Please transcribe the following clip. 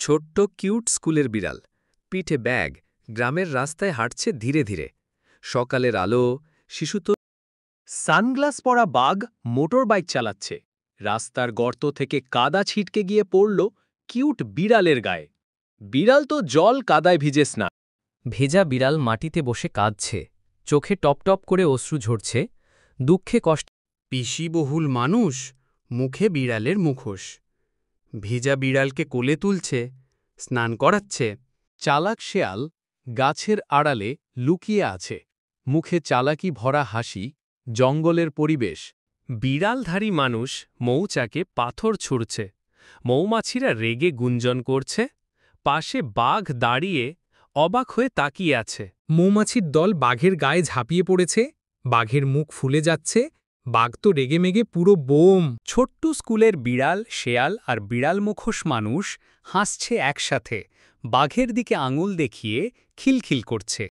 ছোট্ট কিউট স্কুলের বিড়াল, পিঠে ব্যাগ, গ্রামের রাস্তায় হাঁটছে ধীরে ধীরে। সকালের আলো, শিশু তো সানগ্লাস পরা বাঘ মোটর বাইক চালাচ্ছে। রাস্তার গর্ত থেকে কাদা ছিটকে গিয়ে পড়ল কিউট বিড়ালের গায়ে। বিড়াল তো জল কাদায় ভিজে স্নান। ভেজা বিড়াল মাটিতে বসে কাঁদছে, চোখে টপটপ করে অশ্রু ঝরছে, দুঃখে কষ্ট। পিসিবহুল মানুষ, মুখে বিড়ালের মুখোশ। ভিজা বিড়ালকে কোলে তুলছে, স্নান করাচ্ছে। চালাক শেয়াল গাছের আড়ালে লুকিয়ে আছে, মুখে চালাকি ভরা হাসি। জঙ্গলের পরিবেশ। বিড়ালধারী মানুষ মৌচাকে পাথর ছুঁড়ছে, মৌমাছিরা রেগে গুঞ্জন করছে। পাশে বাঘ দাঁড়িয়ে অবাক হয়ে তাকিয়ে আছে। মৌমাছির দল বাঘের গায়ে ঝাঁপিয়ে পড়েছে, বাঘের মুখ ফুলে যাচ্ছে, বাঘ তো রেগেমেগে পুরো বোম। ছোট্ট স্কুলের বিড়াল, শেয়াল আর বিড়াল মুখোশ মানুষ হাসছে একসাথে, বাঘের দিকে আঙুল দেখিয়ে খিলখিল করছে।